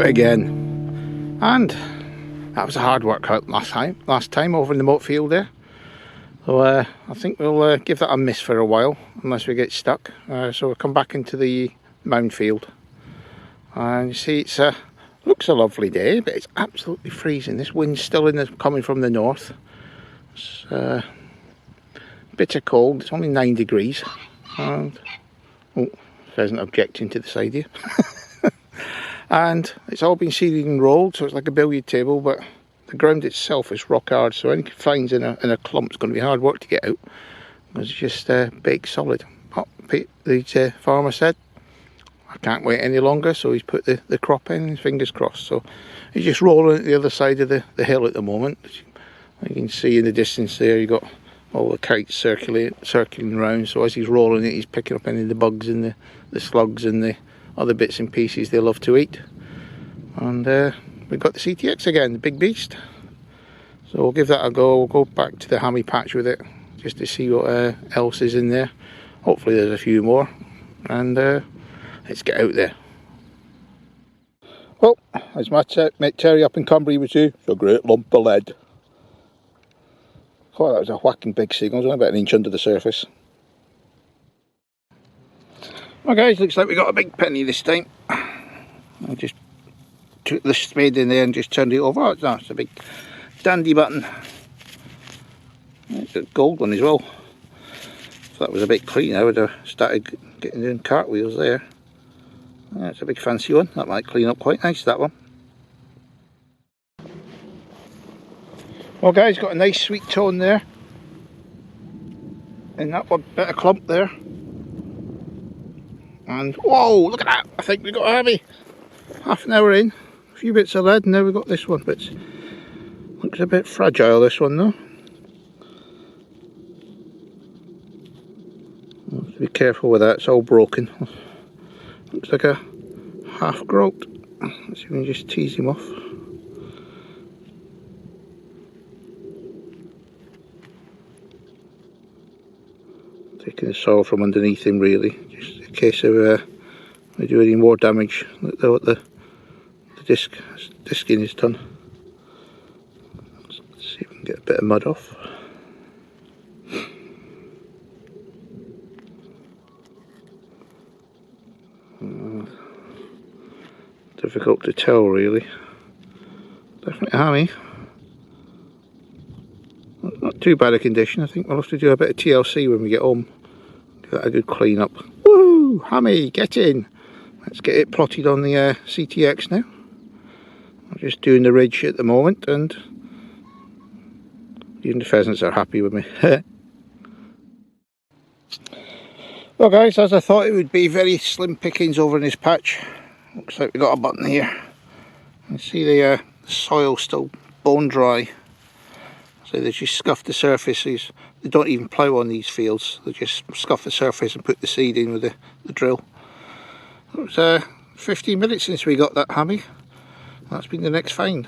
it again, and that was a hard workout last time over in the moat field there. So I think we'll give that a miss for a while unless we get stuck. So we'll come back into the mound field, and you see it's looks a lovely day, but it's absolutely freezing. This wind's still coming from the north. It's bitter cold. It's only 9 degrees, and pheasant objecting to the side here. And it's all been seeded and rolled, so it's like a billiard table, but the ground itself is rock hard, so any fines in a clump is going to be hard work to get out, because it's just baked solid. But the farmer said, I can't wait any longer, so he's put the crop in, and fingers crossed. So he's just rolling at the other side of the hill at the moment. You can see in the distance there, you've got all the kites circling around, so as he's rolling it, he's picking up any of the bugs and the slugs and the other bits and pieces they love to eat. And we've got the CTX again, the big beast. So we'll give that a go. We'll go back to the hammie patch with it, just to see what else is in there. Hopefully there's a few more, and let's get out there. Well, as my mate Terry up in Cumbria would say, it's a great lump of lead. Oh, that was a whacking big signal. It was only about an inch under the surface. Well guys, looks like we got a big penny this time. I just took the spade in there and just turned it over. Oh, it's a big dandy button. It's a gold one as well. If that was a bit clean, I would have started getting doing cartwheels there. That's a big fancy one. That might clean up quite nice, that one. Well guys, got a nice sweet tone there. And that one bit of clump there. And whoa, look at that! I think we got a hammie. Half an hour in, a few bits of lead, and now we've got this one. But looks a bit fragile, this one though. Have to be careful with that, it's all broken. Looks like a half groat. Let's see if we can just tease him off. Taking the soil from underneath him really, just in case of we do any more damage. Look there what the disking is done. Let's see if we can get a bit of mud off. Difficult to tell really. Definitely a hammie. Not too bad a condition. I think we'll have to do a bit of TLC when we get home. Give that a good clean up. Woo! Hammie, get in! Let's get it plotted on the CTX now. I'm just doing the ridge at the moment, and even the pheasants are happy with me. Well guys, as I thought it would be, very slim pickings over in this patch. Looks like we got a button here. You can see the soil still bone dry. So they just scuff the surfaces. They don't even plough on these fields. They just scuff the surface and put the seed in with the drill. It was 15 minutes since we got that hammie. That's been the next find.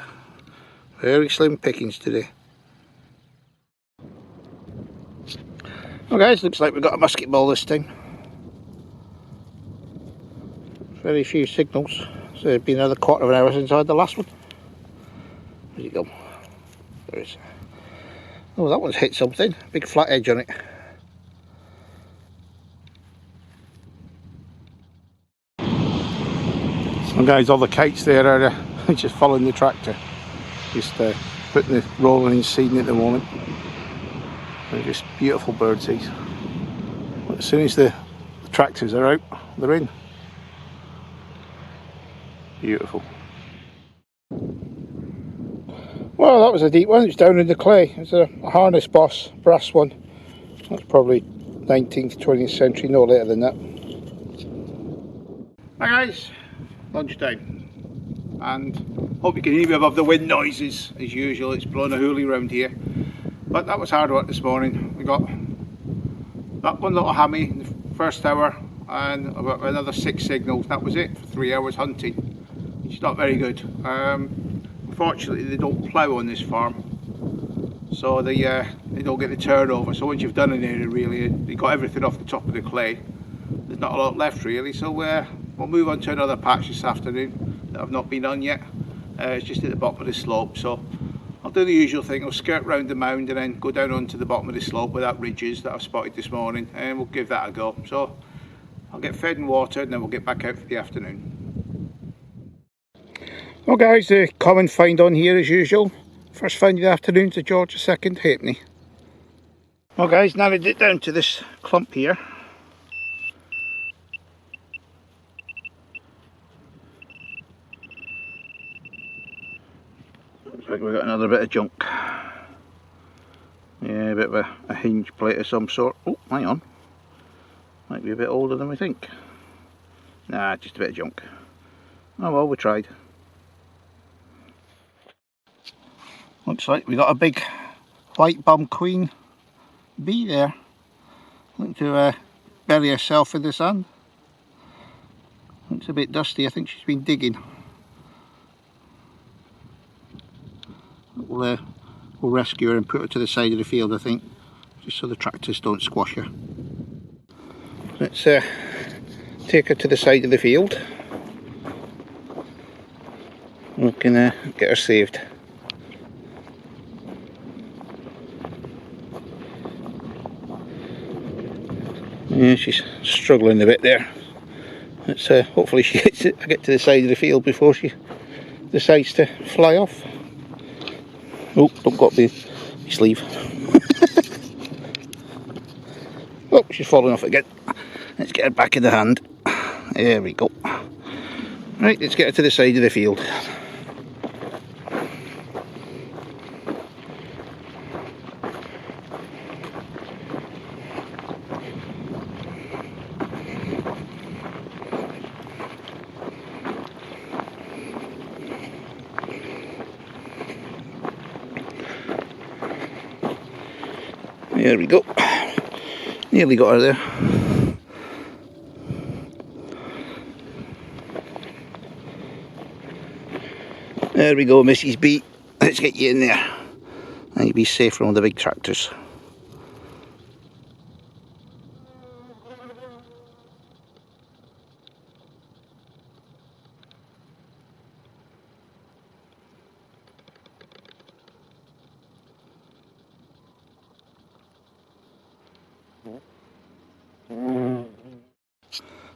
Very slim pickings today. Well guys, looks like we've got a musket ball this time. Very few signals. So it's been another quarter of an hour since I had the last one. Where'd it go? There it is. Oh, that one's hit something. Big flat edge on it. Well guys, all the kites there are just following the tractor. Just putting the rolling and seeding at the moment. They're just beautiful birds these. As soon as the tractors are out, they're in. Beautiful. Well, that was a deep one. It's down in the clay. It's a harness boss, brass one. That's probably 19th, 20th century, no later than that. Hi guys, lunchtime. And hope you can hear me above the wind noises. As usual, it's blowing a hoolie around here. But that was hard work this morning. We got that one little hammie in the first hour, and about another 6 signals. That was it for 3 hours hunting. It's not very good. Unfortunately, they don't plough on this farm, so they don't get the turnover. So once you've done an area, really, you got everything off the top of the clay. There's not a lot left really. So we'll move on to another patch this afternoon. that I've not been on yet. It's just at the bottom of the slope, so I'll do the usual thing. I'll skirt round the mound and then go down onto the bottom of the slope where that ridge is that I've spotted this morning, and we'll give that a go. So I'll get fed and watered and then we'll get back out for the afternoon. Well guys, the common find on here as usual. First find of the afternoon to George II halfpenny. Well guys, narrowed it down to this clump here. Looks like we've got another bit of junk. Yeah, a bit of a hinge plate of some sort. Oh, hang on. Might be a bit older than we think. Nah, just a bit of junk. Oh well, we tried. Looks like we got a big white bum queen bee there. Looking to bury herself in the sand. Looks a bit dusty. I think she's been digging. We'll rescue her and put her to the side of the field, I think, just so the tractors don't squash her. Let's take her to the side of the field. We can get her saved. Yeah, she's struggling a bit there. Let's hopefully she gets it. I get to the side of the field before she decides to fly off. Oh, don't got the sleeve. Oh, she's falling off again. Let's get her back in the hand. There we go. Right, let's get her to the side of the field. There we go. Nearly got her there. There we go, Mrs. B. Let's get you in there. And you'll be safe from all the big tractors.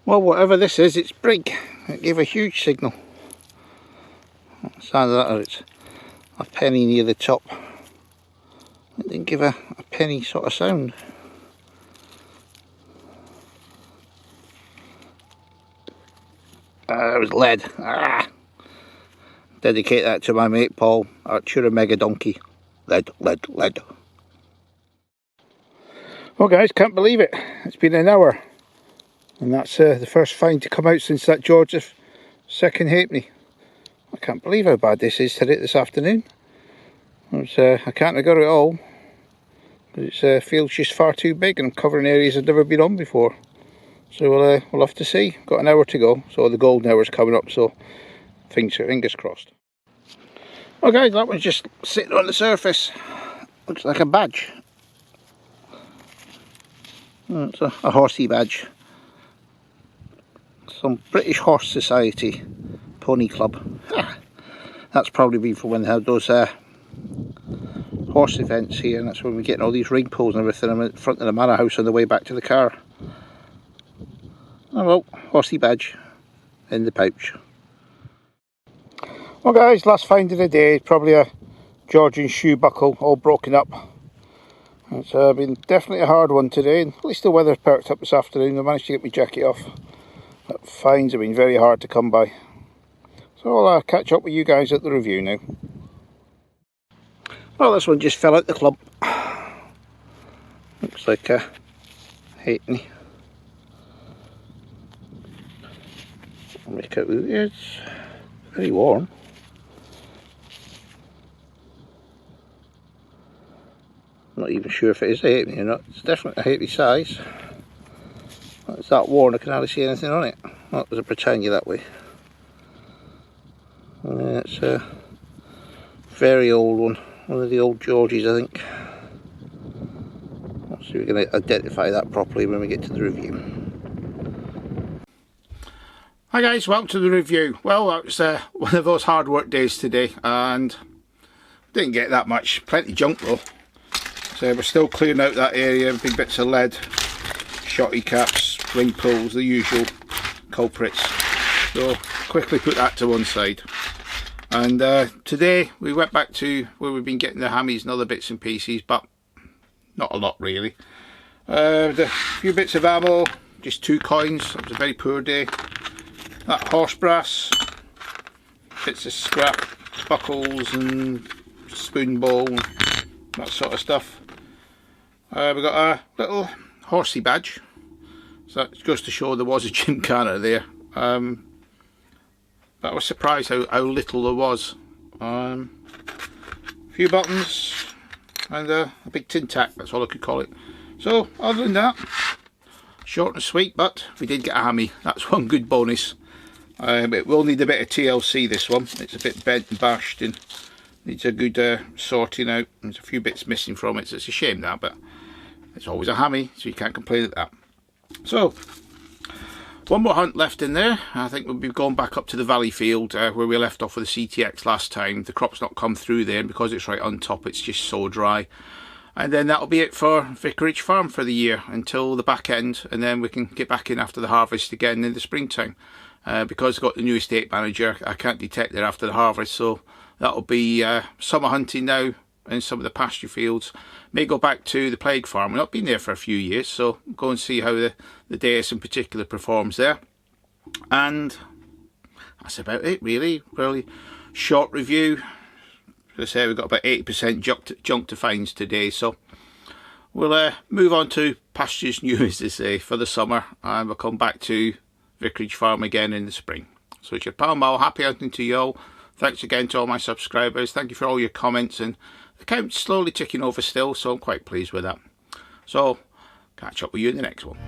Well, whatever this is, it's big. It gave a huge signal. It's either that or it's a penny near the top. It didn't give a penny sort of sound. It was lead. Ah. Dedicate that to my mate Paul, Artura Mega Donkey. Lead, lead, lead. Well guys, can't believe it. It's been an hour. And that's the first find to come out since that George II halfpenny. I can't believe how bad this is today, this afternoon. I can't have got it all. It feels just far too big and I'm covering areas I've never been on before. So we'll have to see. Got an hour to go. So the golden hour's coming up, so fingers crossed. Well guys, that one's just sitting on the surface. Looks like a badge. Oh, it's a horsey badge. Some British Horse Society Pony Club. That's probably been for when they had those horse events here, and that's when we're getting all these ring poles and everything. I'm in front of the manor house on the way back to the car. Oh well, horsey badge in the pouch. Well guys, last find of the day, probably a Georgian shoe buckle all broken up. It's been definitely a hard one today, and at least the weather's perked up this afternoon. I managed to get my jacket off. But finds have been very hard to come by. So I'll catch up with you guys at the review now. Well, this one just fell out the clump. Looks like a halfpenny. I'll make out with it. It's very warm. I'm not even sure if it is a halfpenny or not. It's definitely a halfpenny size. It's that worn I can hardly see anything on it. Well, there's a Britannia that way. It's a very old one of the old Georges, I think. So we're going to identify that properly when we get to the review. Hi guys, welcome to the review. Well, that was one of those hard work days today, and didn't get that much. Plenty junk though. So we're still clearing out that area, big bits of lead, shotty caps, ring pulls, the usual culprits. So quickly put that to one side. And today we went back to where we've been getting the hammies and other bits and pieces, but not a lot really. A few bits of ammo, just 2 coins. It was a very poor day. That horse brass, bits of scrap, buckles and spoon bowl, that sort of stuff. We got a little horsey badge, so that goes to show there was a gymkhana there. But I was surprised how little there was. A few buttons and a big tin tack, that's all I could call it. So other than that, short and sweet, but we did get a hammie. That's one good bonus. It will need a bit of TLC, this one. It's a bit bent and bashed and needs a good sorting out. There's a few bits missing from it, so it's a shame that, but it's always a hammie, so you can't complain at that. So, one more hunt left in there. I think we'll be going back up to the valley field where we left off with the CTX last time. The crop's not come through there, and because it's right on top, it's just so dry. And then that'll be it for Vicarage Farm for the year until the back end, and then we can get back in after the harvest again in the springtime. Because I've got the new estate manager, I can't detect it after the harvest, so that'll be summer hunting now in some of the pasture fields. May go back to the plague farm. We've not been there for a few years, so go and see how the dais in particular performs there. And that's about it really. Really short review. As I say, we've got about 80% junk to finds today, so we'll move on to pastures new, as they say, for the summer, and we'll come back to Vicarage Farm again in the spring. So it's your pal Mal, happy hunting to you all. Thanks again to all my subscribers. Thank you for all your comments, and the count's slowly ticking over still, so I'm quite pleased with that. So catch up with you in the next one.